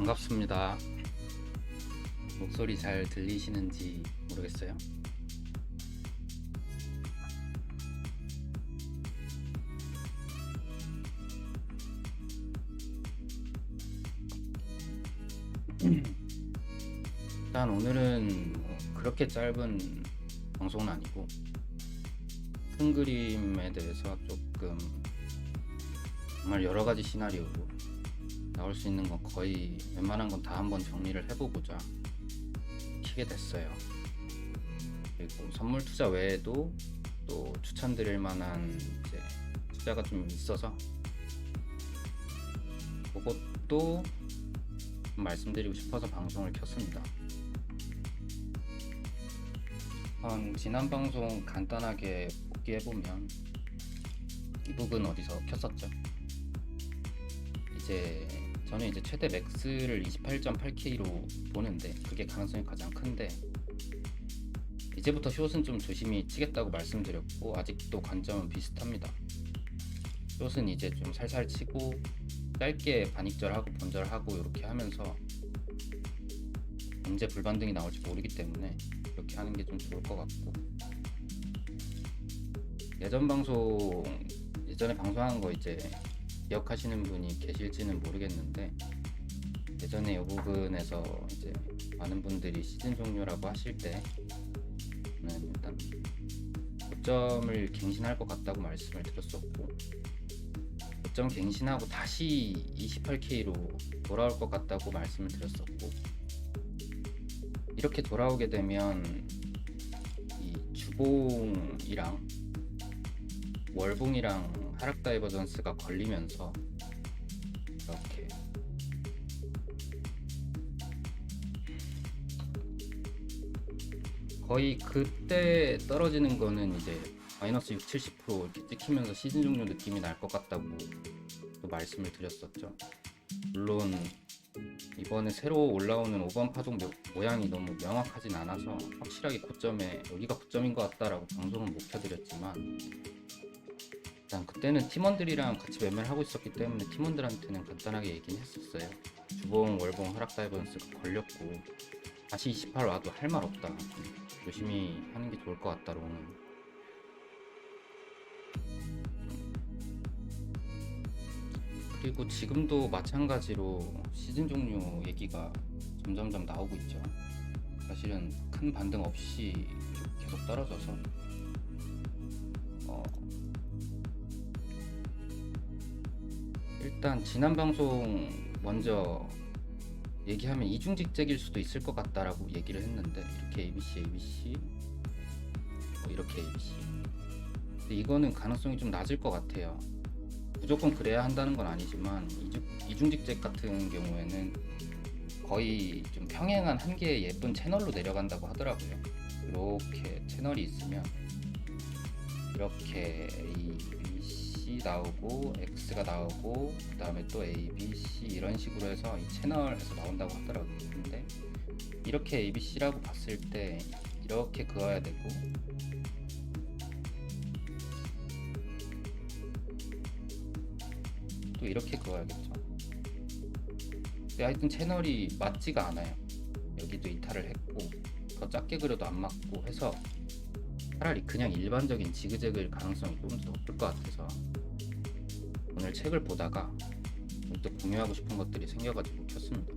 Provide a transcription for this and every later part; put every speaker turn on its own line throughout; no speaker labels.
반갑습니다. 목소리 잘 들리시는지 모르겠어요. 일단 오늘은 그렇게 짧은 방송은 아니고 큰 그림에 대해서 조금 정말 여러 가지 시나리오로 나올 수 있는 건 거의 웬만한 건 다 한번 정리를 해보고자 키게 됐어요. 그리고 선물 투자 외에도 또 추천드릴 만한 이제 투자가 좀 있어서 그것도 말씀드리고 싶어서 방송을 켰습니다. 지난 방송 간단하게 복귀해보면 이 부분 어디서 켰었죠? 이제 저는 이제 최대 맥스를 28.8K로 보는데 그게 가능성이 가장 큰데, 이제부터 숏은 좀 조심히 치겠다고 말씀드렸고 아직도 관점은 비슷합니다. 숏은 이제 좀 살살 치고 짧게 반익절하고 본절하고 이렇게 하면서 언제 불반등이 나올지 모르기 때문에 이렇게 하는 게 좀 좋을 것 같고, 예전에 방송한 거 이제 기억하시는 분이 계실지는 모르겠는데, 예전에 이 부분에서 이제 많은 분들이 시즌 종료라고 하실 때는 일단 고점을 갱신할 것 같다고 말씀을 드렸었고, 고점 갱신하고 다시 28K로 돌아올 것 같다고 말씀을 드렸었고, 이렇게 돌아오게 되면 이 주봉이랑 월봉이랑 하락 다이버전스가 걸리면서 이렇게 거의 그때 떨어지는 거는 이제 마이너스 6, 70% 이렇게 찍히면서 시즌 종료 느낌이 날 것 같다고 또 말씀을 드렸었죠. 물론 이번에 새로 올라오는 5번 파동 모양이 너무 명확하진 않아서 확실하게 고점에 여기가 고점인 것 같다라고 방송은 못 켜드렸지만, 일단 그때는 팀원들이랑 같이 매매를 하고 있었기 때문에 팀원들한테는 간단하게 얘기는 했었어요. 주봉, 월봉, 하락 다이버전스가 걸렸고 다시 28 와도 할 말 없다, 조심히 하는 게 좋을 것 같다 로는. 그리고 지금도 마찬가지로 시즌 종료 얘기가 점점점 나오고 있죠. 사실은 큰 반등 없이 계속 떨어져서 일단 지난 방송 먼저 얘기하면 이중직잭일 수도 있을 것 같다라고 얘기를 했는데, 이렇게 ABC 이렇게 ABC, 근데 이거는 가능성이 좀 낮을 것 같아요. 무조건 그래야 한다는 건 아니지만 이중직잭 같은 경우에는 거의 좀 평행한 한 개의 예쁜 채널로 내려간다고 하더라고요. 이렇게 채널이 있으면 이렇게 A, B, C 나오고 X가 나오고 그 다음에 또 A, B, C 이런 식으로 해서 이 채널에서 나온다고 하더라고요. 근데 이렇게 A, B, C라고 봤을 때 이렇게 그어야 되고, 또 이렇게 그어야겠죠. 근데 하여튼 채널이 맞지가 않아요. 여기도 이탈을 했고 더 작게 그려도 안 맞고 해서 차라리 그냥 일반적인 지그재그일 가능성이 좀 더 높을 것 같아서 오늘 책을 보다가 또 공유하고 싶은 것들이 생겨가지고 켰습니다.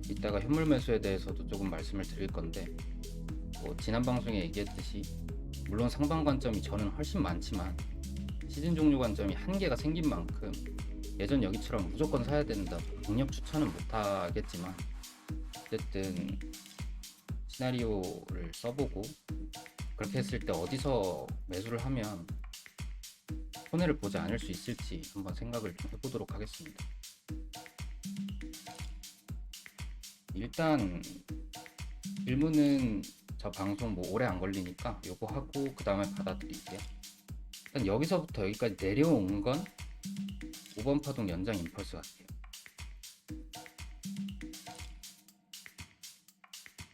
이따가 현물 매수에 대해서도 조금 말씀을 드릴 건데, 지난 방송에 얘기했듯이 물론 상방 관점이 저는 훨씬 많지만 시즌 종료 관점이 한계가 생긴 만큼 예전 여기처럼 무조건 사야 된다 강력 추천은 못 하겠지만, 어쨌든 시나리오를 써보고 그렇게 했을 때 어디서 매수를 하면 손해를 보지 않을 수 있을지 한번 생각을 좀 해보도록 하겠습니다. 일단 질문은 저 방송 뭐 오래 안 걸리니까 요거 하고 그 다음에 받아드릴게요. 일단 여기서부터 여기까지 내려온 건 5번 파동 연장 임펄스 같아요.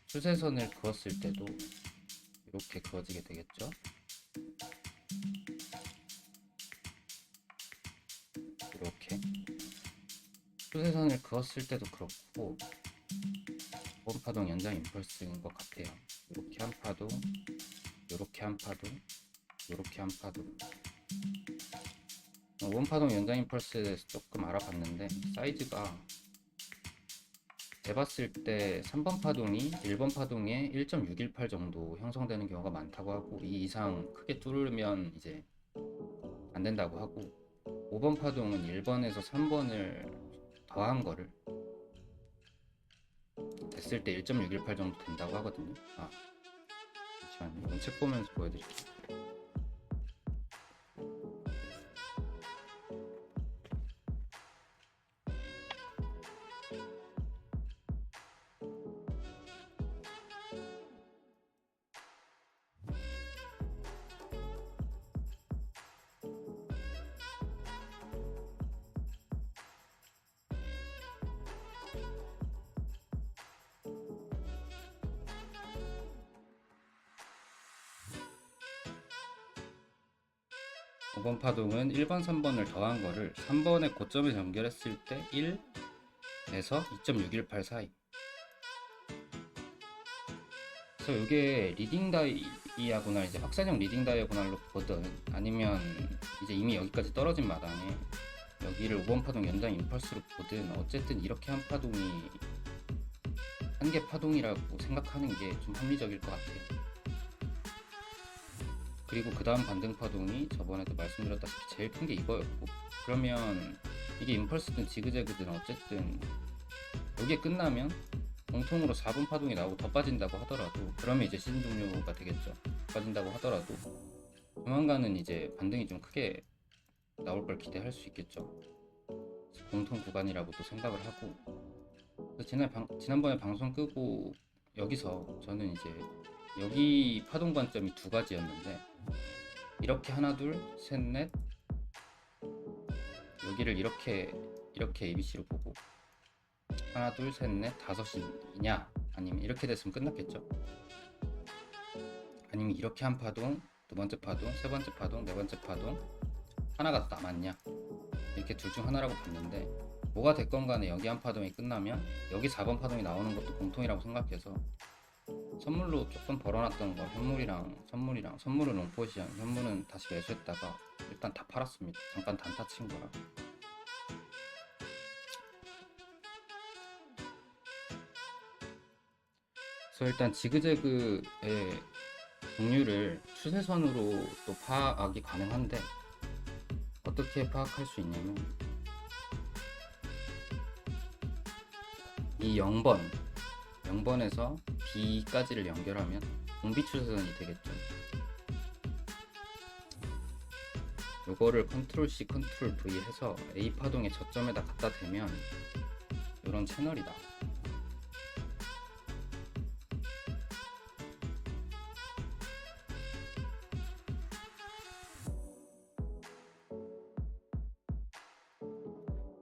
추세선을 그었을 때도 이렇게 그어지게 되겠죠. 이렇게 추세선을 그었을 때도 그렇고 5번 파동 연장 임펄스인 것 같아요. 이렇게 한 파도, 이렇게 한 파도, 이렇게 한 파도. 5번 파동 연장 임펄스에 대해서 조금 알아봤는데 사이즈가 재봤을 때 3번 파동이 1번 파동에 1.618 정도 형성되는 경우가 많다고 하고, 이 이상 크게 뚫으면 이제 안 된다고 하고, 5번 파동은 1번에서 3번을 더한 거를 됐을 때 1.618 정도 된다고 하거든요. 잠시만요. 이건 책 보면서 보여드릴게요. 5번 파동은 1번, 3번을 더한 거를 3번의 고점에 연결했을 때 1에서 2.618 사이. 그래서 이게 리딩 다이아고날, 이제 확산형 리딩 다이아고날로 보든 아니면 이제 이미 여기까지 떨어진 마당에 여기를 5번 파동 연장 임펄스로 보든 어쨌든 이렇게 한 파동이 한 개 파동이라고 생각하는 게 좀 합리적일 것 같아요. 그리고 그 다음 반등 파동이 저번에도 말씀드렸다시피 제일 큰 게 이거였고, 그러면 이게 임펄스든 지그재그든 어쨌든 여기에 끝나면 공통으로 4번 파동이 나오고 더 빠진다고 하더라도, 그러면 이제 시즌 종료가 되겠죠. 빠진다고 하더라도 조만간은 이제 반등이 좀 크게 나올 걸 기대할 수 있겠죠. 공통 구간이라고도 생각을 하고, 지난번에 방송 끄고 여기서 저는 이제 여기 파동 관점이 두 가지였는데, 이렇게 하나 둘 셋 넷, 여기를 이렇게 ABC로 보고 하나 둘 셋 넷 다섯이냐, 아니면 이렇게 됐으면 끝났겠죠. 아니면 이렇게 한 파동, 두 번째 파동, 세 번째 파동, 네 번째 파동, 하나가 남았냐, 이렇게 둘 중 하나라고 봤는데, 뭐가 됐건 간에 여기 한 파동이 끝나면 여기 4번 파동이 나오는 것도 공통이라고 생각해서 선물로 조금 벌어놨던 거, 선물은 롱포지션, 현물은 다시 매수했다가 일단 다 팔았습니다. 잠깐 단타 친 거라. 그래서 일단 지그재그의 종류를 추세선으로 또 파악이 가능한데, 어떻게 파악할 수 있냐면 이 0번에서 B까지를 연결하면 공비 추세선이 되겠죠. 요거를 컨트롤 C, 컨트롤 V 해서 A 파동의 저점에다 갖다 대면 이런 채널이다.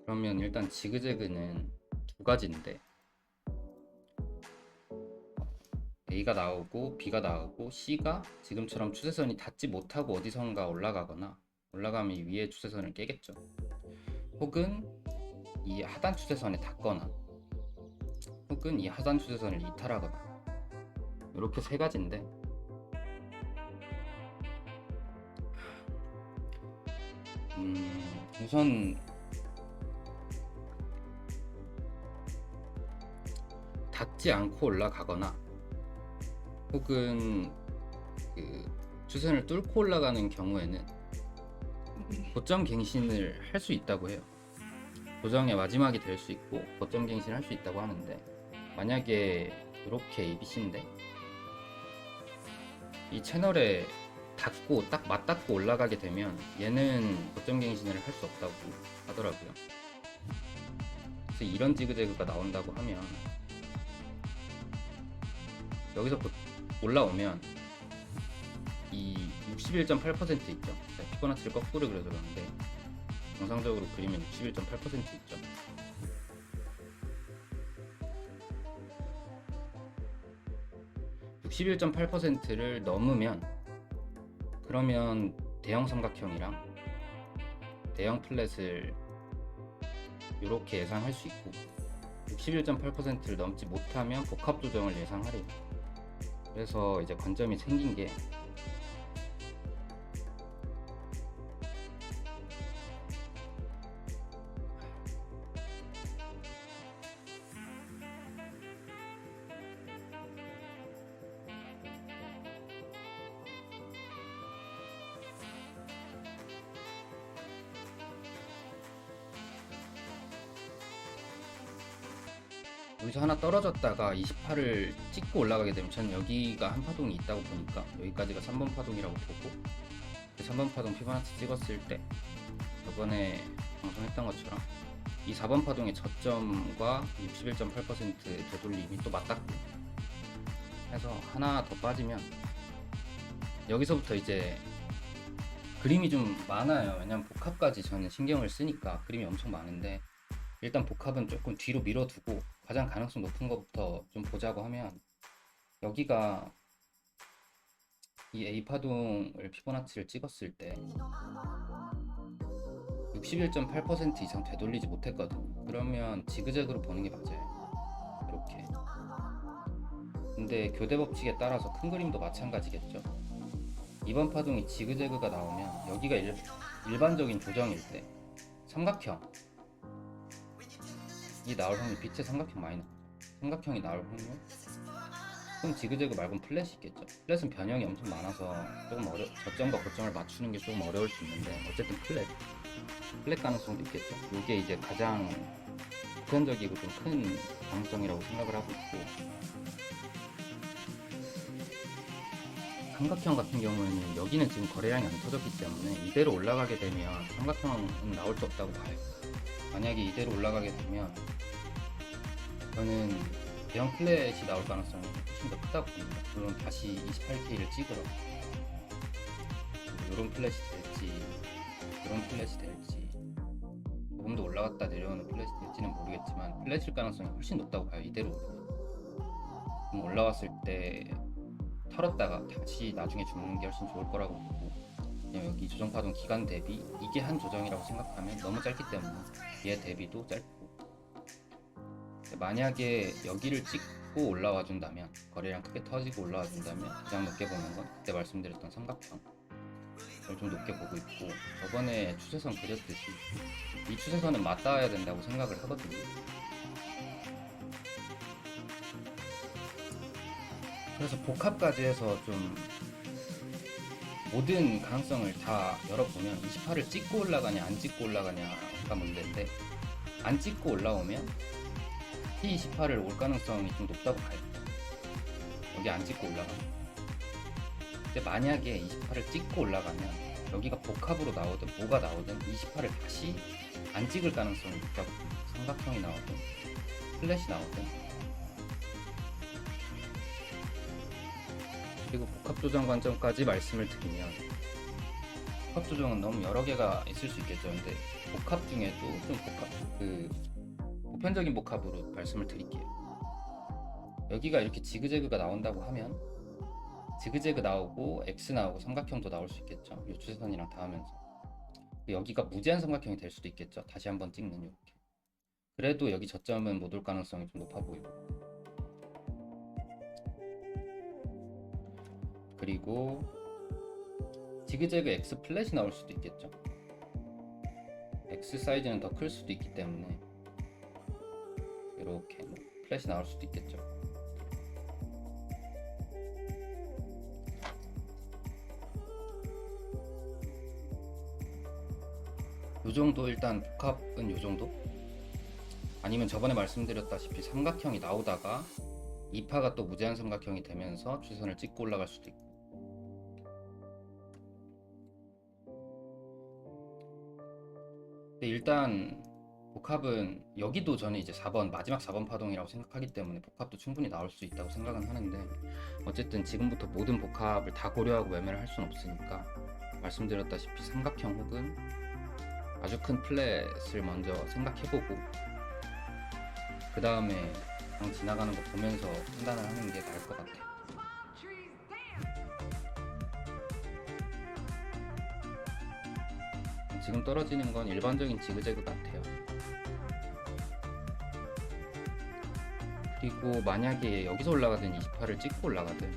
그러면 일단 지그재그는 두 가지인데, A가 나오고 B가 나오고 C가 지금처럼 추세선이 닿지 못하고 어디선가 올라가면 이 위에 추세선을 깨겠죠. 혹은 이 하단 추세선에 닿거나, 혹은 이 하단 추세선을 이탈하거나, 이렇게 세 가지인데, 우선 닿지 않고 올라가거나, 혹은 그 추세선을 뚫고 올라가는 경우에는 고점 갱신을 할 수 있다고 해요. 조정의 마지막이 될 수 있고 고점 갱신을 할 수 있다고 하는데, 만약에 이렇게 ABC인데 이 채널에 닿고 딱 맞닿고 올라가게 되면 얘는 고점 갱신을 할 수 없다고 하더라고요. 그래서 이런 지그재그가 나온다고 하면 여기서 올라오면 이 61.8% 있죠. 피보나치를 거꾸로 그려서 그러는데 정상적으로 그리면 61.8% 있죠. (61.8%를) 넘으면, 그러면 대형 삼각형이랑 대형 플랫을 이렇게 예상할 수 있고, 61.8%를 넘지 못하면 복합 조정을 예상하래요. 그래서 이제 관점이 생긴 게, 여기서 하나 떨어졌다가 28을 찍고 올라가게 되면, 저는 여기가 한 파동이 있다고 보니까 여기까지가 3번 파동이라고 보고, 그 3번 파동 피보나치 찍었을 때 저번에 방송했던 것처럼 이 4번 파동의 저점과 61.8% 되돌림이 또 맞닿고 해서 하나 더 빠지면, 여기서부터 이제 그림이 좀 많아요. 왜냐면 복합까지 저는 신경을 쓰니까 그림이 엄청 많은데, 일단 복합은 조금 뒤로 밀어두고 가장 가능성 높은 것부터 좀 보자고 하면, 여기가 이 A 파동을 피보나치를 찍었을 때 61.8% 이상 되돌리지 못했거든. 그러면 지그재그로 보는 게 맞아요. 이렇게. 근데 교대 법칙에 따라서 큰 그림도 마찬가지겠죠. 이번 파동이 지그재그가 나오면 여기가 일반적인 조정일 때 삼각형이 나올 확률, 빛의 삼각형 많이 나오죠. 삼각형이 나올 확률, 그럼 지그재그 말고는 플랫이 있겠죠. 플랫은 변형이 엄청 많아서 조금 저점과 고점을 맞추는 게 조금 어려울 수 있는데, 어쨌든 플랫 가능성도 있겠죠. 이게 이제 가장 보편적이고 좀 큰 가능성이라고 생각을 하고 있고, 삼각형 같은 경우에는 여기는 지금 거래량이 안 터졌기 때문에 이대로 올라가게 되면 삼각형은 나올 수 없다고 봐요. 만약에 이대로 올라가게 되면 저는 대형 플랫이 나올 가능성이 훨씬 더 크다고 봅니다. 물론 다시 28K를 찍으러 이런 플랫이 될지, 이런 플랫이 될지, 조금 더 올라갔다 내려오는 플랫이 될지는 모르겠지만 플랫일 가능성이 훨씬 높다고 봐요. 이대로 오르면. 그럼 올라왔을 때 털었다가 다시 나중에 죽는 게 훨씬 좋을 거라고 보고, 여기 조정파동 기간 대비 이게 한 조정이라고 생각하면 너무 짧기 때문에 얘 대비도 짧고, 만약에 여기를 찍고 올라와 준다면, 거래량 크게 터지고 올라와 준다면 가장 높게 보는 건 그때 말씀드렸던 삼각형을 좀 높게 보고 있고, 저번에 추세선 그렸듯이 이 추세선은 맞닿아야 된다고 생각을 하거든요. 그래서 복합까지 해서 좀 모든 가능성을 다 열어보면 28을 찍고 올라가냐 안 찍고 올라가냐가 문제인데, 안 찍고 올라오면 T28을 올 가능성이 좀 높다고 봐요. 여기 안 찍고 올라가면. 근데 만약에 28을 찍고 올라가면 여기가 복합으로 나오든 뭐가 나오든 28을 다시 안 찍을 가능성이 높다고 봅니다. 삼각형이 나오든 플랫이 나오든. 그리고 복합조정 관점까지 말씀을 드리면, 복합조정은 너무 여러 개가 있을 수 있겠죠. 근데 복합 중에도 좀 보편적인 복합으로 말씀을 드릴게요. 여기가 이렇게 지그재그가 나온다고 하면 지그재그 나오고 X 나오고 삼각형도 나올 수 있겠죠. 이 추세선이랑 닿으면서. 여기가 무제한 삼각형이 될 수도 있겠죠. 다시 한번 찍는 이렇게. 그래도 여기 저점은 못 올 가능성이 좀 높아 보이고, 그리고 지그재그 X 플랫이 나올 수도 있겠죠. X 사이즈는 더 클 수도 있기 때문에 이렇게 플랫이 나올 수도 있겠죠. 요 정도, 일단 복합은 요 정도? 아니면 저번에 말씀드렸다시피 삼각형이 나오다가 2파가 또 무제한 삼각형이 되면서 추세선을 찍고 올라갈 수도 있고. 근데 일단 복합은 여기도 저는 이제 4번 마지막 4번 파동이라고 생각하기 때문에 복합도 충분히 나올 수 있다고 생각은 하는데, 어쨌든 지금부터 모든 복합을 다 고려하고 매매를 할 수는 없으니까 말씀드렸다시피 삼각형 혹은 아주 큰 플랫을 먼저 생각해보고 그 다음에 방 지나가는 거 보면서 판단을 하는 게 나을 것 같아요. 지금 떨어지는 건 일반적인 지그재그 같아요. 그리고 만약에 여기서 올라가든 28을 찍고 올라가든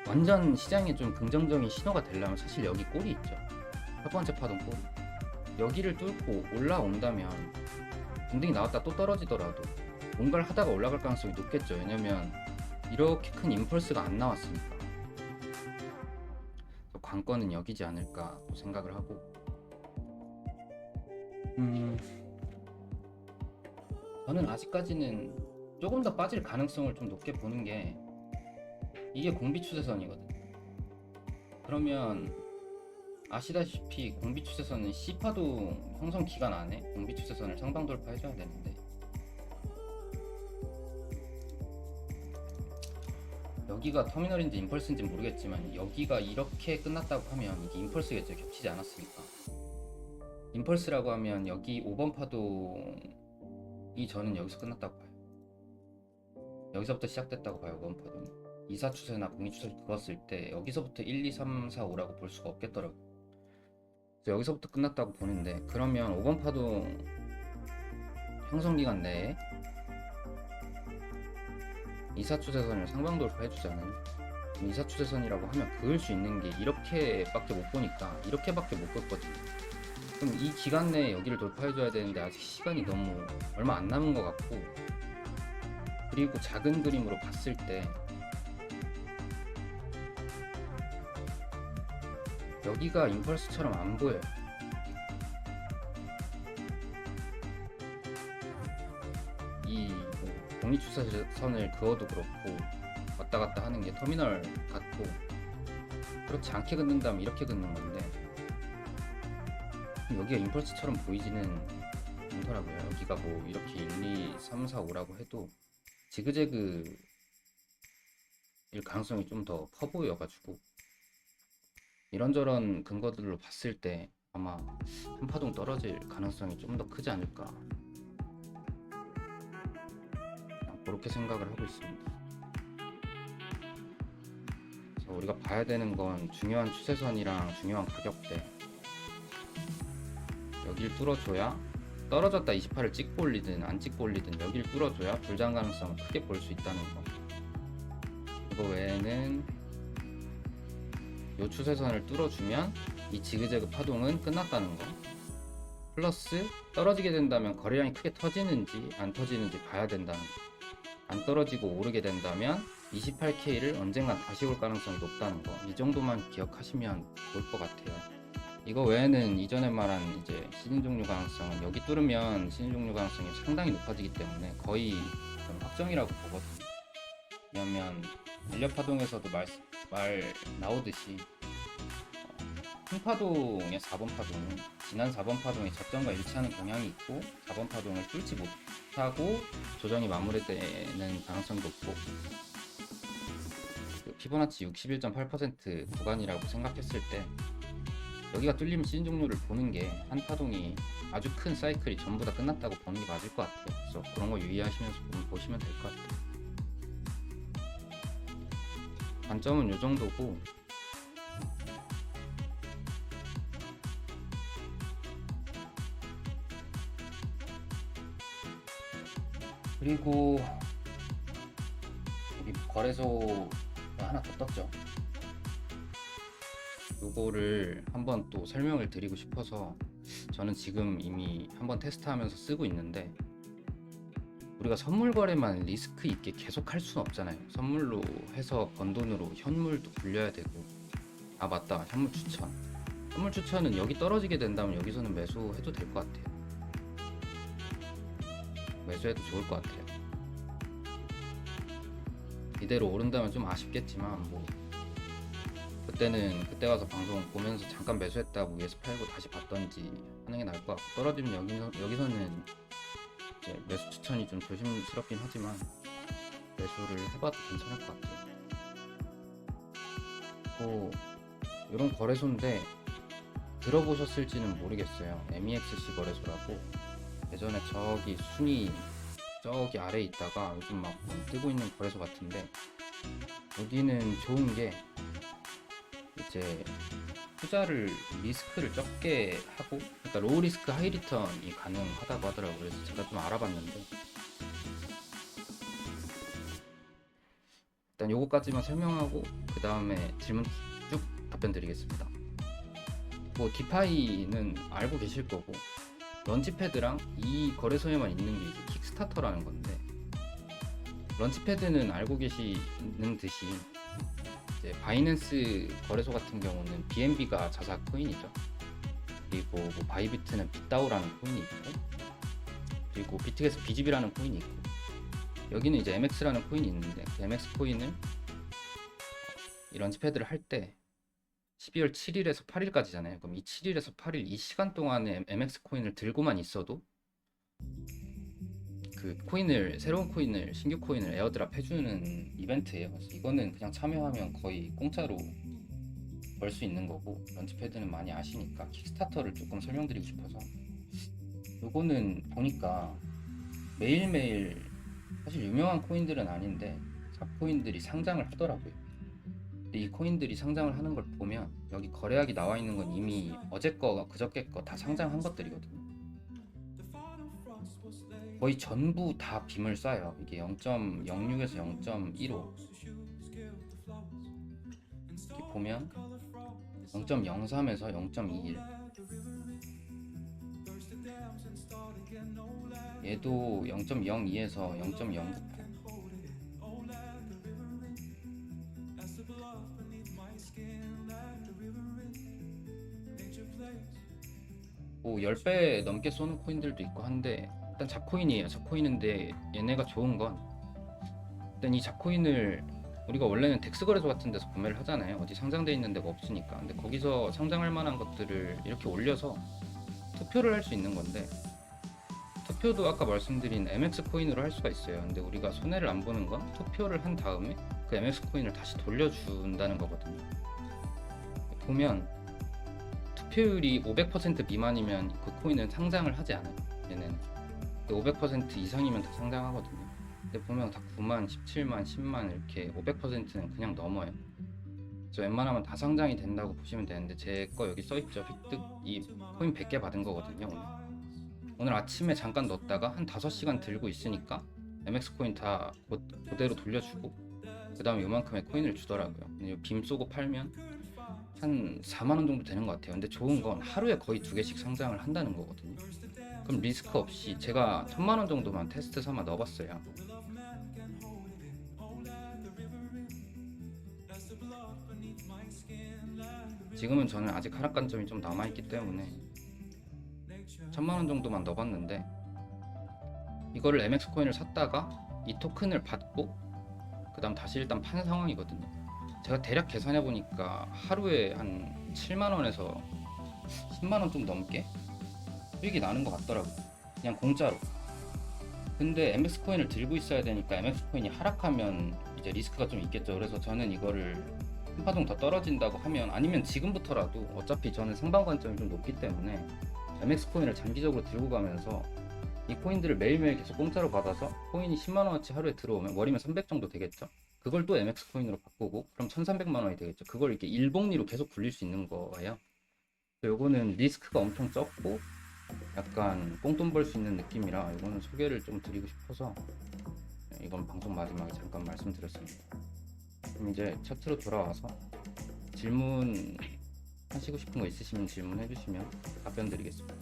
완전 시장에 좀 긍정적인 신호가 되려면 사실 여기 꼴이 있죠. 첫 번째 파동 꼴. 여기를 뚫고 올라온다면 분등이 나왔다 또 떨어지더라도 뭔가를 하다가 올라갈 가능성이 높겠죠. 왜냐면 이렇게 큰 임펄스가 안 나왔으니까. 관건은 여기지 않을까 생각을 하고, 저는 아직까지는 조금 더 빠질 가능성을 좀 높게 보는 게, 이게 공비 추세선이거든. 그러면 아시다시피 공비 추세선은 C파동 형성 기간 안에 공비 추세선을 상방 돌파해줘야 되는데, 여기가 터미널인지 임펄스인지 모르겠지만 여기가 이렇게 끝났다고 하면 이게 임펄스겠죠. 겹치지 않았으니까. 임펄스라고 하면 여기 5번 파동이 저는 여기서 끝났다고 봐요. 여기서부터 시작됐다고 봐요. 5번 파동이 2사 추세나 공이 추세를 그었을 때 여기서부터 1, 2, 3, 4, 5라고 볼 수가 없겠더라고요. 그래서 여기서부터 끝났다고 보는데, 그러면 5번 파동 형성기간 내에 2사 추세선을 상방돌파 해주잖아요. 2사 추세선이라고 하면 그을 수 있는 게 이렇게밖에 못 보니까, 이렇게밖에 못 긋거든요. 그럼 이 기간 내에 여기를 돌파해줘야 되는데 아직 시간이 너무 얼마 안 남은 것 같고, 그리고 작은 그림으로 봤을 때 여기가 임펄스처럼 안 보여요. 이뭐 독립추세선을 그어도 그렇고 왔다 갔다 하는 게 터미널 같고, 그렇지 않게 긋는다면 이렇게 긋는 건데 여기가 임펄스처럼 보이지는 않더라고요. 여기가 뭐 이렇게 1, 2, 3, 4, 5라고 해도 지그재그일 가능성이 좀 더 커 보여가지고, 이런저런 근거들로 봤을 때 아마 한 파동 떨어질 가능성이 좀 더 크지 않을까, 그렇게 생각을 하고 있습니다. 그래서 우리가 봐야 되는 건 중요한 추세선이랑 중요한 가격대, 여길 뚫어줘야 떨어졌다 28을 찍고 올리든 안 찍고 올리든 여길 뚫어줘야 불장 가능성을 크게 볼 수 있다는 거. 이거 외에는 요 추세선을 뚫어주면 이 지그재그 파동은 끝났다는 거, 플러스 떨어지게 된다면 거래량이 크게 터지는지 안 터지는지 봐야 된다는 거. 안 떨어지고 오르게 된다면 28K를 언젠간 다시 올 가능성이 높다는 거. 이 정도만 기억하시면 좋을 것 같아요. 이거 외에는 이전에 말한 이제 시즌 종료 가능성은 여기 뚫으면 시즌 종료 가능성이 상당히 높아지기 때문에 거의 확정이라고 보거든요. 왜냐면 전력 파동에서도 말 나오듯이 큰 파동의 4번 파동은 지난 4번 파동의 저점과 일치하는 경향이 있고, 4번 파동을 뚫지 못하고 조정이 마무리되는 가능성이 높고, 피보나치 61.8% 구간이라고 생각했을 때 여기가 뚫리면 시즌 종료를 보는 게 한 파동이 아주 큰 사이클이 전부 다 끝났다고 보는 게 맞을 것 같아요. 그래서 그런 거 유의하시면서 보시면 될 것 같아요. 단점은 이 정도고, 그리고 여기 거래소가 하나 더 떴죠. 요거를 한번 또 설명을 드리고 싶어서 저는 지금 이미 한번 테스트하면서 쓰고 있는데, 우리가 선물 거래만 리스크 있게 계속 할 수는 없잖아요. 선물로 해서 번 돈으로 현물도 굴려야 되고. 아 맞다, 현물 추천. 선물 추천은 여기 떨어지게 된다면 여기서는 매수해도 될 것 같아요. 매수해도 좋을 것 같아요. 이대로 오른다면 좀 아쉽겠지만 뭐 그때는 그때 가서 방송 보면서 잠깐 매수했다고 위에서 팔고 다시 봤던지 하는 게 나을 것 같고, 떨어지면 여기서는 이제 매수 추천이 좀 조심스럽긴 하지만 매수를 해봐도 괜찮을 것 같아요. 뭐 이런 거래소인데 들어보셨을지는 모르겠어요. MEXC 거래소라고 예전에 저기 순위 저기 아래에 있다가 요즘 막 뜨고 있는 거래소 같은데, 여기는 좋은 게 이제 투자를 리스크를 적게 하고, 그러니까 로우 리스크 하이 리턴이 가능하다고 하더라고요. 그래서 제가 좀 알아봤는데, 일단 요거까지만 설명하고 그 다음에 질문 쭉 답변 드리겠습니다. 뭐 디파이는 알고 계실 거고, 런치패드랑 이 거래소에만 있는 게 이제 킥스타터라는 건데, 런치패드는 알고 계시는 듯이 이제 바이낸스 거래소 같은 경우는 BNB가 자사 코인이죠. 그리고 뭐 바이비트는 빗다오라는 코인이 있고, 그리고 비트게스 BGB라는 코인이 있고, 여기는 이제 MX라는 코인이 있는데, 그 MX 코인을 이 런치패드를 할 때 12월 7일에서 8일까지잖아요. 그럼 이 7일에서 8일 이 시간 동안에 MX 코인을 들고만 있어도 그 코인을, 새로운 코인을, 신규 코인을 에어드랍 해주는 이벤트예요. 그래서 이거는 그냥 참여하면 거의 공짜로 벌 수 있는 거고, 런치패드는 많이 아시니까 킥스타터를 조금 설명드리고 싶어서, 요거는 보니까 매일매일 사실 유명한 코인들은 아닌데 잡코인들이 상장을 하더라고요. 이 코인들이 상장을 하는 걸 보면 여기 거래액이 나와 있는 건 이미 어제 거, 그저께 거 다 상장한 것들이거든요. 거의 전부 다 빔을 쏴요. 이게 0.06에서 0.15 이렇게 보면 0.03에서 0.21 얘도 0.02에서 0.098 뭐 10배 넘게 쏘는 코인들도 있고 한데 일단 잡코인이에요. 잡코인인데 얘네가 좋은 건 일단 이 잡코인을 우리가 원래는 덱스 거래소 같은 데서 구매를 하잖아요. 어디 상장돼 있는 데가 없으니까. 근데 거기서 상장할 만한 것들을 이렇게 올려서 투표를 할 수 있는 건데 투표도 아까 말씀드린 MX 코인으로 할 수가 있어요. 근데 우리가 손해를 안 보는 건 투표를 한 다음에 그 MX 코인을 다시 돌려준다는 거거든요. 보면 투표율이 500% 미만이면 그 코인은 상장을 하지 않아요. 얘네는 500% 이상이면 다 상장하거든요. 근데 보면 다 9만, 17만, 10만 이렇게 500%는 그냥 넘어요. 그래서 웬만하면 다 상장이 된다고 보시면 되는데 제 거 여기 써있죠. 획득 이 코인 100개 받은 거거든요. 오늘 아침에 잠깐 넣었다가 한 5시간 들고 있으니까 MX 코인 다 그대로 돌려주고 그 다음에 요만큼의 코인을 주더라고요. 빔 쏘고 팔면 한 4만원 정도 되는 것 같아요. 근데 좋은 건 하루에 거의 2개씩 상장을 한다는 거거든요. 그럼 리스크 없이 제가 1000만원 정도만 테스트 삼아 넣어봤어요. 지금은 저는 아직 하락 관점이 좀 남아있기 때문에 1000만원 정도만 넣어봤는데 이거를 MX 코인을 샀다가 이 토큰을 받고 그 다음 다시 일단 판 상황이거든요. 제가 대략 계산해보니까 하루에 한 7만원에서 10만원 좀 넘게 수익이 나는 것 같더라고요. 그냥 공짜로. 근데 MX 코인을 들고 있어야 되니까 MX 코인이 하락하면 이제 리스크가 좀 있겠죠. 그래서 저는 이거를 한 파동 더 떨어진다고 하면 아니면 지금부터라도 어차피 저는 상방 관점이 좀 높기 때문에 MX 코인을 장기적으로 들고 가면서 이 코인들을 매일매일 계속 공짜로 받아서 코인이 10만원어치 하루에 들어오면 월이면 300 정도 되겠죠. 그걸 또 MX 코인으로 바꾸고 그럼 1300만원이 되겠죠. 그걸 이렇게 일복리로 계속 굴릴 수 있는 거예요. 요거는 리스크가 엄청 적고 약간 꽁돈 벌 수 있는 느낌이라 이거는 소개를 좀 드리고 싶어서 이건 방송 마지막에 잠깐 말씀드렸습니다. 그럼 이제 차트로 돌아와서 질문 하시고 싶은 거 있으시면 질문해 주시면 답변 드리겠습니다.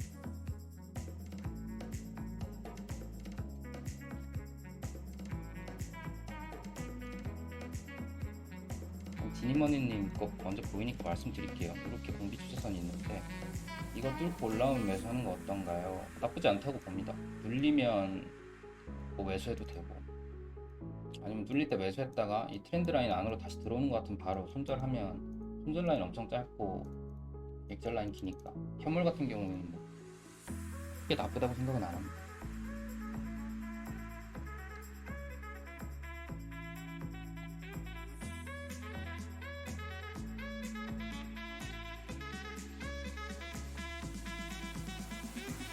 지니머니님 거 먼저 보이니까 말씀드릴게요. 이렇게 공비 추세선이 있는데 이거 뚫고 올라오면 매수하는 거 어떤가요? 나쁘지 않다고 봅니다. 눌리면 뭐 매수해도 되고 아니면 눌릴 때 매수했다가 이 트렌드 라인 안으로 다시 들어오는 것 같으면 바로 손절하면 손절 라인 엄청 짧고 액절 라인 기니까 현물 같은 경우에는 뭐 크게 나쁘다고 생각은 안 합니다.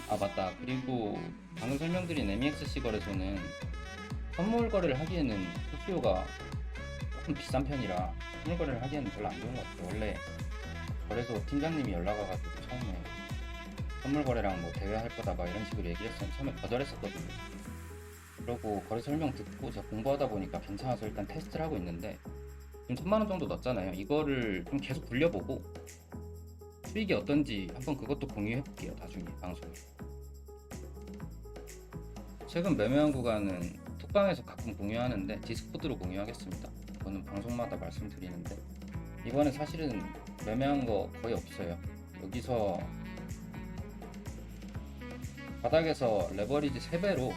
아 맞다. 그리고 방금 설명드린 MEXC 거래소는 선물 거래를 하기에는 수수료가 조금 비싼 편이라 선물 거래를 하기에는 별로 안 좋은 것 같아요. 원래 거래소 팀장님이 연락 와가지고 처음에 선물 거래랑 뭐 대회할 거다 막 이런 식으로 얘기했으면 처음에 거절했었거든요. 그러고 거래 설명 듣고 제가 공부하다 보니까 괜찮아서 일단 테스트를 하고 있는데 지금 1000만원 정도 넣었잖아요. 이거를 좀 계속 굴려보고 수익이 어떤지 한번 그것도 공유해 볼게요. 나중에 방송에. 최근 매매한 구간은 톡방에서 가끔 공유하는데 디스코드로 공유하겠습니다. 이거는 방송마다 말씀드리는데 이번에 사실은 매매한 거 거의 없어요. 여기서 바닥에서 레버리지 3배로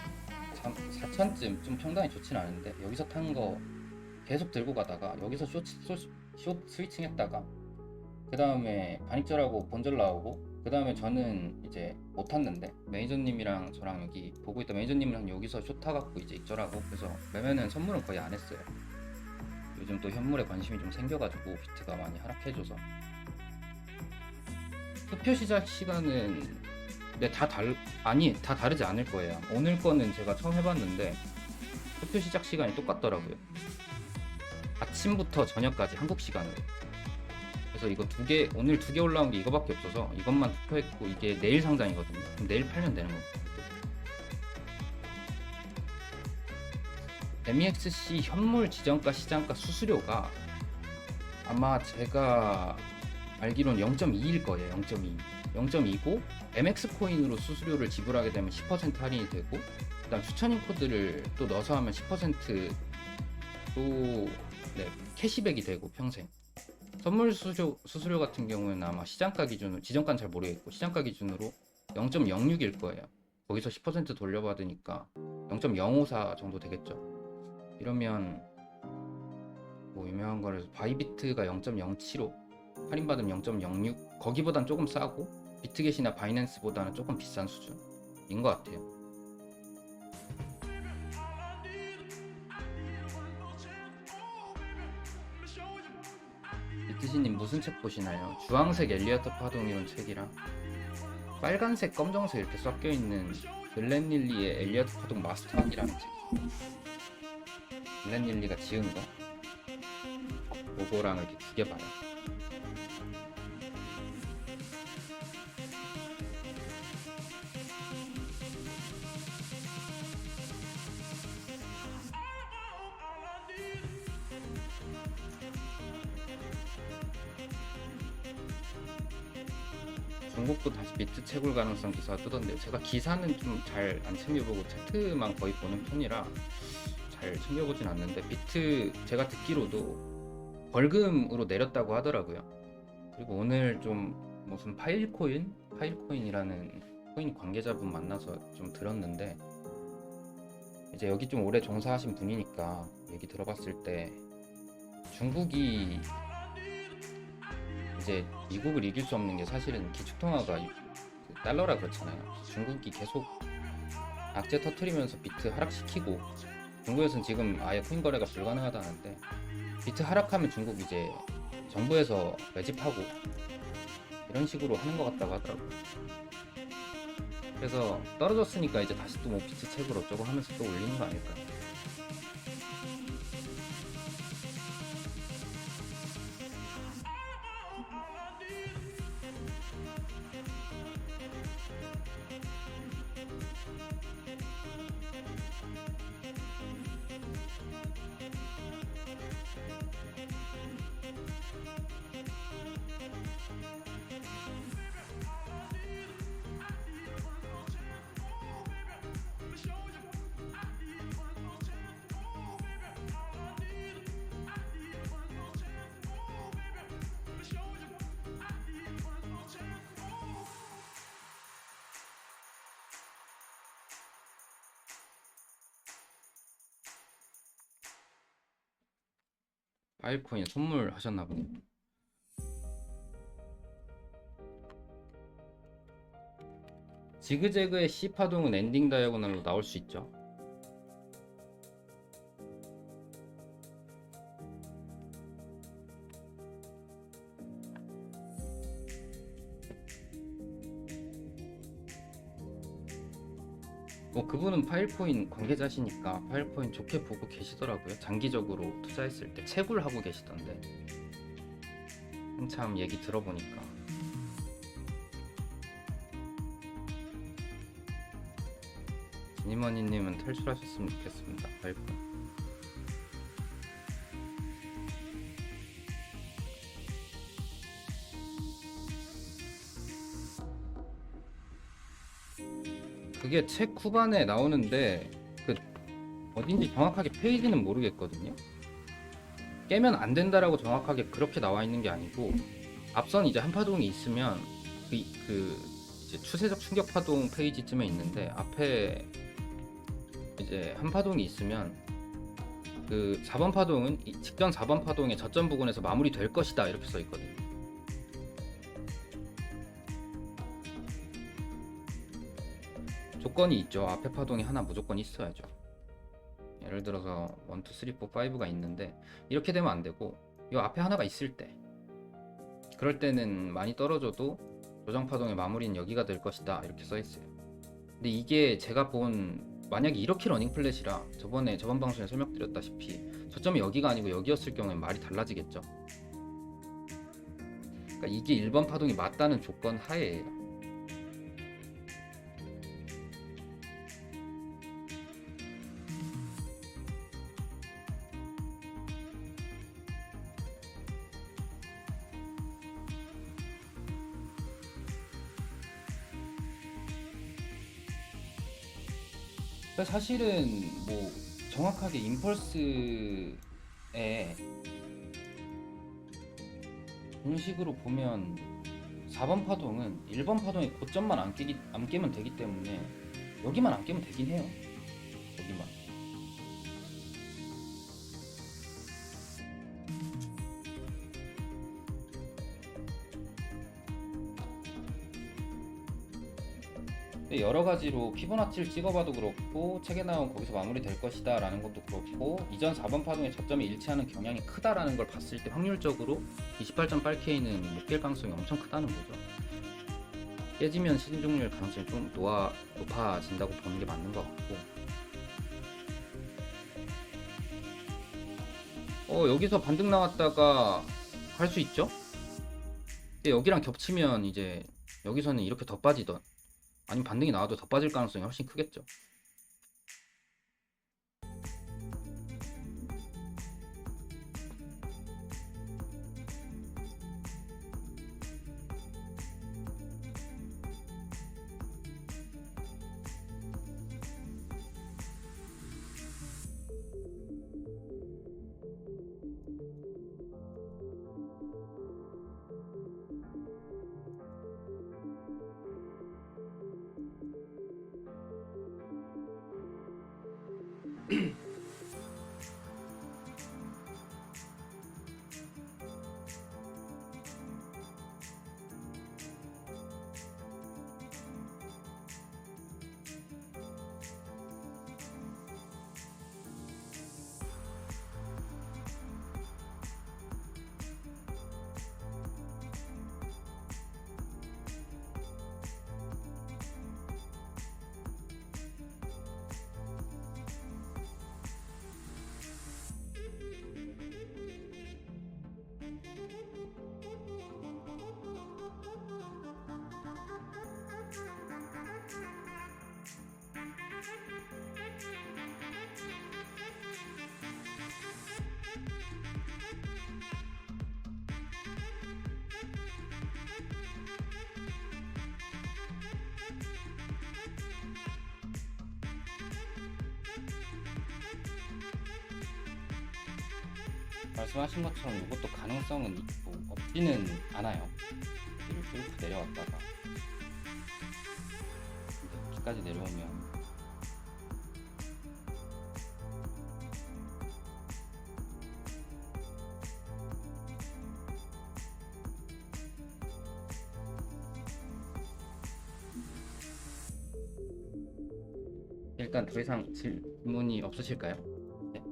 4천쯤 좀 평당이 좋진 않은데 여기서 탄 거 계속 들고 가다가 여기서 숏 스위칭 했다가 그 다음에 반익절하고 본절 나오고 그 다음에 저는 이제 못 탔는데 매니저님이랑 저랑 여기 보고 있다 매니저님이랑 여기서 숏 타갖고 이제 익절하고 그래서 매매는 선물은 거의 안 했어요. 요즘 또 현물에 관심이 좀 생겨가지고 비트가 많이 하락해줘서 투표 시작 시간은 다 다르지 않을 거예요. 오늘 거는 제가 처음 해봤는데 투표 시작 시간이 똑같더라고요. 아침부터 저녁까지 한국 시간으로. 그래서 이거 오늘 2개 올라온 게 이거밖에 없어서 이것만 투표했고, 이게 내일 상장이거든요. 그럼 내일 팔면 되는 겁니다. MEXC 현물 지정가 시장가 수수료가 아마 제가 알기로는 0.2일 거예요. 0.2. 0.2고 MX 코인으로 수수료를 지불하게 되면 10% 할인이 되고, 그다음 추천인 코드를 또 넣어서 하면 10%또 캐시백이 되고 평생. 선물 수수료 같은 경우는 아마 시장가 기준으로, 지정가는 잘 모르겠고 시장가 기준으로 0.06일 거예요. 거기서 10% 돌려받으니까 0.054 정도 되겠죠. 이러면 뭐 유명한 거를 바이비트가 0.075, 할인받으면 0.06, 거기보단 조금 싸고 비트겟이나 바이낸스보다는 조금 비싼 수준인 것 같아요. 비트시님 무슨 책 보시나요? 주황색 엘리어트 파동이론 책이랑 빨간색, 검정색 이렇게 섞여있는 글렌 릴리의 엘리어트 파동 마스터학이라는 책. 글렌 릴리가 지은 거 그거랑 이렇게 2개 봐요. 중국도 다시 비트 채굴 가능성 기사가 뜨던데요. 제가 기사는 좀 잘 안 챙겨보고 차트만 거의 보는 편이라 잘 챙겨보진 않는데, 비트 제가 듣기로도 벌금으로 내렸다고 하더라고요. 그리고 오늘 좀 무슨 파일코인이라는 코인 관계자분 만나서 좀 들었는데, 이제 여기 좀 오래 종사하신 분이니까 얘기 들어봤을 때 중국이 이제 미국을 이길 수 없는 게 사실은 기축통화가 달러라 그렇잖아요. 중국이 계속 악재 터트리면서 비트 하락시키고, 중국에서는 지금 아예 코인 거래가 불가능하다는데, 비트 하락하면 중국 이제 정부에서 매집하고 이런 식으로 하는 것 같다고 하더라고요. 그래서 떨어졌으니까 이제 다시 또 뭐 비트 채굴 어쩌고 하면서 또 올리는 거 아닐까요? 파일코인 선물하셨나 보네. 지그재그의 C파동은 엔딩 다이아고널로 나올 수 있죠. 뭐 그분은 파일코인 관계자시니까 파일코인 좋게 보고 계시더라고요. 장기적으로 투자했을 때 채굴하고 계시던데, 한참 얘기 들어보니까. 지니머니님은 탈출하셨으면 좋겠습니다. 파일코인. 그게 책 후반에 나오는데 그 어딘지 정확하게 페이지는 모르겠거든요. 깨면 안 된다라고 정확하게 그렇게 나와 있는 게 아니고, 앞선 이제 한파동이 있으면 그 이제 추세적 충격 파동 페이지쯤에 있는데, 앞에 이제 한파동이 있으면 그 4번 파동은 직전 4번 파동의 저점 부근에서 마무리될 것이다 이렇게 써 있거든요. 조건이 있죠. 앞에 파동이 하나 무조건 있어야죠. 예를 들어서 1, 2, 3, 4, 5가 있는데 이렇게 되면 안 되고, 이 앞에 하나가 있을 때, 그럴 때는 많이 떨어져도 조정 파동의 마무리는 여기가 될 것이다 이렇게 써 있어요. 근데 이게 제가 본 만약에 이렇게 러닝 플랫이라 저번 방송에 설명드렸다시피 저점이 여기가 아니고 여기였을 경우엔 말이 달라지겠죠. 그러니까 이게 1번 파동이 맞다는 조건 하에예요. 사실은 뭐 정확하게 임펄스의 공식으로 보면 4번 파동은 1번 파동의 고점만 안 깨면 되기 때문에 여기만 안 깨면 되긴 해요. 여기만. 여러 가지로 피보나치를 찍어봐도 그렇고 책에 나온 거기서 마무리될 것이다 라는 것도 그렇고 이전 4번 파동의 저점이 일치하는 경향이 크다라는 걸 봤을 때 확률적으로 28.8K는 못 깰 가능성이 엄청 크다는 거죠. 깨지면 신종률 가능성이 좀 높아진다고 보는 게 맞는 것 같고, 여기서 반등 나왔다가 갈 수 있죠? 근데 여기랑 겹치면 이제 여기서는 이렇게 더 빠지던 아니면 반등이 나와도 더 빠질 가능성이 훨씬 크겠죠. 말씀하신 것처럼 이것도 가능성은 있고 없지는 않아요. 여기를 뚫고 내려왔다가 여기까지 내려오면 일단 더 이상 질문이 없으실까요? 네.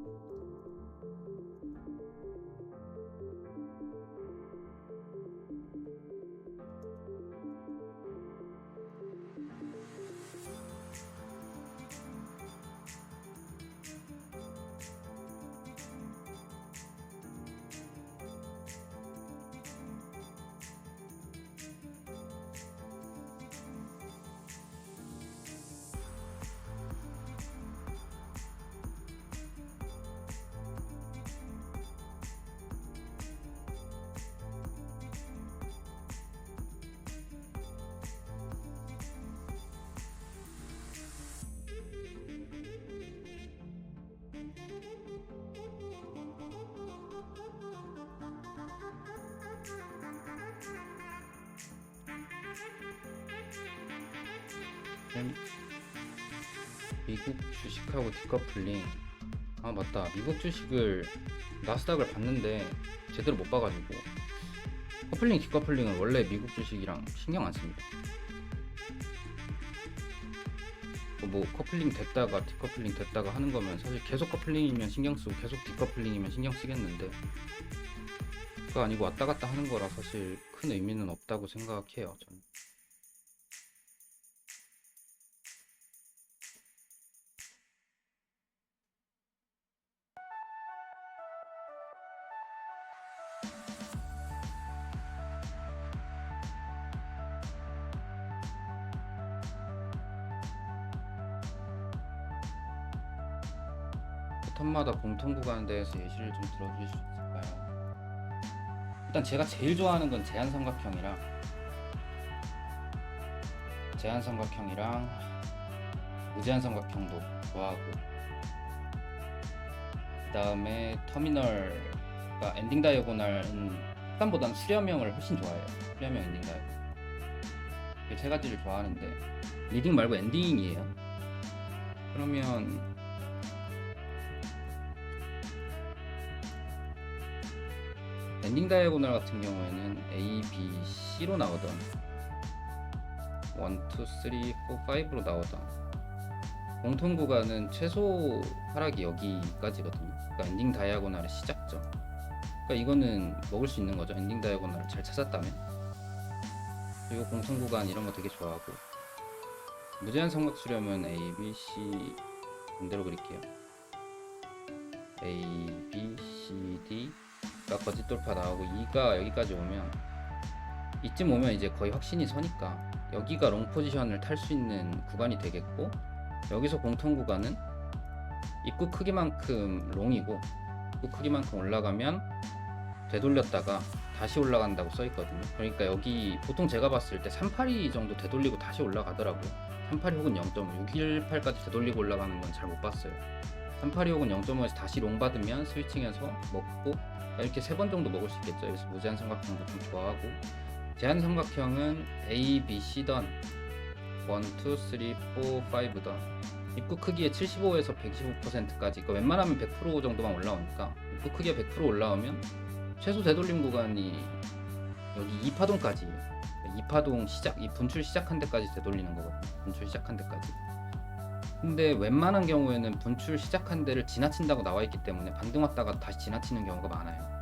미국 주식하고 디커플링. 아 맞다, 미국 주식을 나스닥을 봤는데 제대로 못 봐가지고 커플링 디커플링은 원래 미국 주식이랑 신경 안 씁니다. 뭐 커플링 됐다가 디커플링 됐다가 하는 거면 사실 계속 커플링이면 신경 쓰고 계속 디커플링이면 신경 쓰겠는데 그거 아니고 왔다 갔다 하는 거라 사실 큰 의미는 없다고 생각해요, 저는. 패턴마다 공통 구간에 대해서 예시를 좀 들어주실 수 있을까요? 일단 제가 제일 좋아하는 건 제한삼각형이랑 무제한삼각형도 좋아하고, 그 다음에 터미널과 엔딩 다이어고널은 일단보다는 수렴형을 훨씬 좋아해요. 수렴형 엔딩 다이어고널. 이 세 가지를 좋아하는데 리딩 말고 엔딩이에요. 그러면 엔딩 다이어고널 같은 경우에는 A, B, C로 나오던 1, 2, 3, 4, 5로 나오던 공통 구간은 최소 하락이 여기까지거든요. 그러니까 엔딩 다이어고널의 시작점. 그러니까 이거는 먹을 수 있는 거죠. 엔딩 다이어고널을 잘 찾았다면. 그리고 공통 구간 이런 거 되게 좋아하고, 무제한 삼각 수렴은 A, B, C 반대로 그릴게요. A, B, C, D가 거짓 돌파 나오고 2가 여기까지 오면, 이쯤 오면 이제 거의 확신이 서니까 여기가 롱 포지션을 탈 수 있는 구간이 되겠고, 여기서 공통 구간은 입구 크기만큼 롱이고 입구 크기만큼 올라가면 되돌렸다가 다시 올라간다고 써 있거든요. 그러니까 여기 보통 제가 봤을 때 382 정도 되돌리고 다시 올라가더라고요. 382 혹은 0.5, 618까지 되돌리고 올라가는 건 잘 못 봤어요. 382 혹은 0.5에서 다시 롱 받으면 스위칭해서 먹고, 이렇게 3번 정도 먹을 수 있겠죠. 그래서 무제한 삼각형도 좀 좋아하고, 제한 삼각형은 A, B, C던 1, 2, 3, 4, 5던 입구 크기의 75에서 125%까지, 그러니까 웬만하면 100% 정도만 올라오니까 입구 크기가 100% 올라오면 최소 되돌림 구간이 여기 2파동까지, 2파동 시작, 이 분출 시작한 데까지 되돌리는 거거든요. 분출 시작한 데까지. 근데 웬만한 경우에는 분출 시작한 데를 지나친다고 나와 있기 때문에 반등 왔다가 다시 지나치는 경우가 많아요.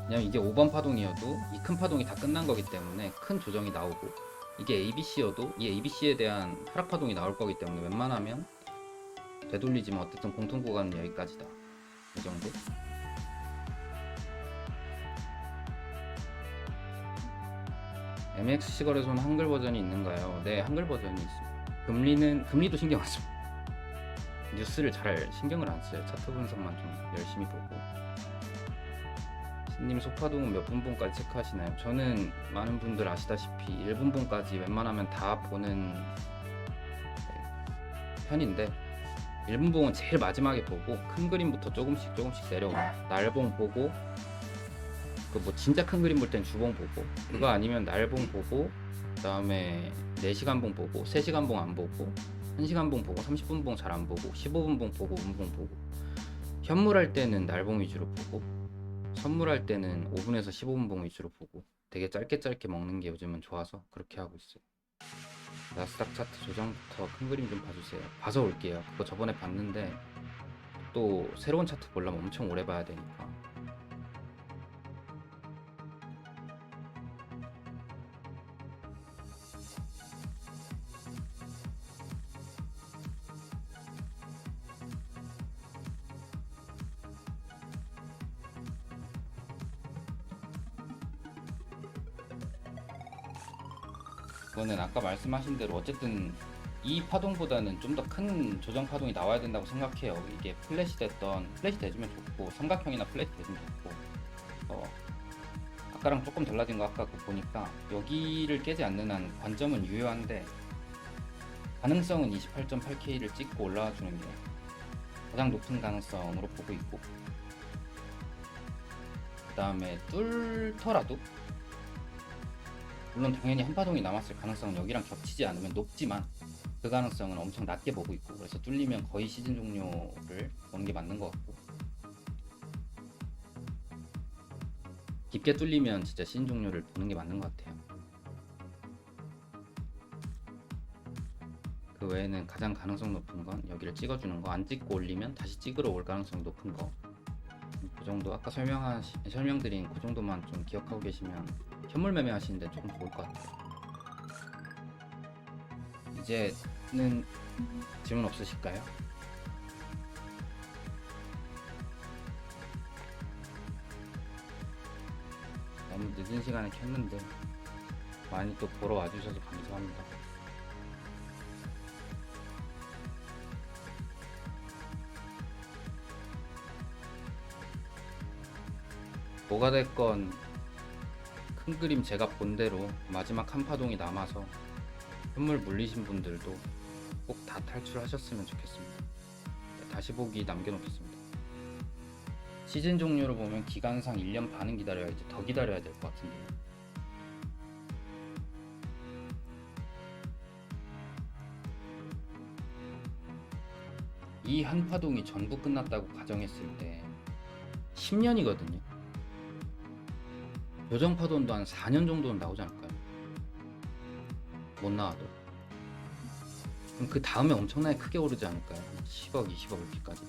그냥 이게 5번 파동이어도 이 큰 파동이 다 끝난 거기 때문에 큰 조정이 나오고, 이게 ABC여도 이 ABC에 대한 하락 파동이 나올 거기 때문에 웬만하면 되돌리지만 어쨌든 공통 구간은 여기까지다. 이 정도. MXC 거래소는 한글 버전이 있는가요? 네, 한글 버전이 있습니다. 금리도 신경 안 씁니다. 뉴스를 잘 신경을 안 써요. 차트 분석만 좀 열심히 보고. 신님 소파동은 몇 분봉까지 체크하시나요? 저는 많은 분들 아시다시피 1분봉까지 웬만하면 다 보는 편인데, 1분봉은 제일 마지막에 보고 큰 그림부터 조금씩 내려오고, 날봉 보고, 그 뭐 진짜 큰 그림 볼 땐 주봉 보고, 그거 아니면 날봉 보고, 그 다음에 4시간 봉 보고, 3시간 봉 안 보고, 1시간 봉 보고, 30분 봉 잘 안 보고, 15분 봉 보고, 5분 봉 보고, 현물할 때는 날봉 위주로 보고, 선물할 때는 5분에서 15분 봉 위주로 보고, 되게 짧게 먹는 게 요즘은 좋아서 그렇게 하고 있어요. 나스닥 차트 조정부터 큰 그림 좀 봐주세요. 봐서 올게요. 그거 저번에 봤는데 또 새로운 차트 보려면 엄청 오래 봐야 되니까. 그거는 아까 말씀하신 대로 어쨌든 이 파동보다는 좀 더 큰 조정 파동이 나와야 된다고 생각해요. 이게 플랫이 돼주면 좋고, 삼각형이나 플랫이 돼주면 좋고, 아까랑 조금 달라진 거 아까 보니까 여기를 깨지 않는 한 관점은 유효한데, 가능성은 28.8K를 찍고 올라와 주는 게 가장 높은 가능성으로 보고 있고, 그 다음에 뚫더라도, 물론 당연히 한 파동이 남았을 가능성은 여기랑 겹치지 않으면 높지만 그 가능성은 엄청 낮게 보고 있고, 그래서 뚫리면 거의 시즌 종료를 보는 게 맞는 것 같고, 깊게 뚫리면 진짜 시즌 종료를 보는 게 맞는 것 같아요. 그 외에는 가장 가능성 높은 건 여기를 찍어주는 거, 안 찍고 올리면 다시 찍으러 올 가능성이 높은 거, 그 정도 아까 설명드린 그 정도만 좀 기억하고 계시면 현물 매매 하시는데 조금 좋을 것 같아요. 이제는 질문 없으실까요? 너무 늦은 시간에 켰는데 많이 또 보러 와주셔서 감사합니다. 뭐가 됐건 큰 그림 제가 본 대로 마지막 한 파동이 남아서 현물 물리신 분들도 꼭 다 탈출하셨으면 좋겠습니다. 다시 보기 남겨놓겠습니다. 시즌 종료로 보면 기간상 1년 반은 기다려야지, 더 기다려야 될 것 같은데요. 이 한 파동이 전부 끝났다고 가정했을 때 10년이거든요. 조정 파동도 한 4년 정도는 나오지 않을까요? 못 나와도. 그럼 그 다음에 엄청나게 크게 오르지 않을까요? 10억, 20억 이렇게까지.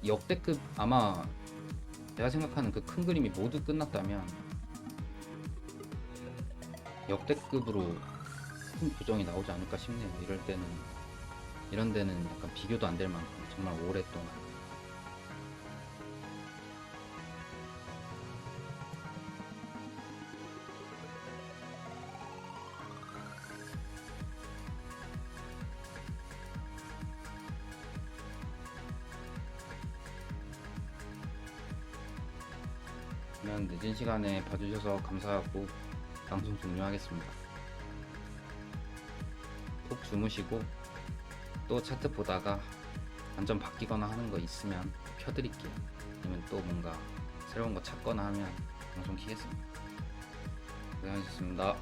역대급, 아마 제가 생각하는 그 큰 그림이 모두 끝났다면 역대급으로 큰 조정이 나오지 않을까 싶네요. 이런 데는 약간 비교도 안 될 만큼 정말 오랫동안. 그러면 늦은 시간에 봐주셔서 감사하고 방송 종료하겠습니다. 푹 주무시고 또 차트 보다가 완전 바뀌거나 하는 거 있으면 켜드릴게요. 아니면 또 뭔가 새로운 거 찾거나 하면 방송 키겠습니다. 고생하셨습니다.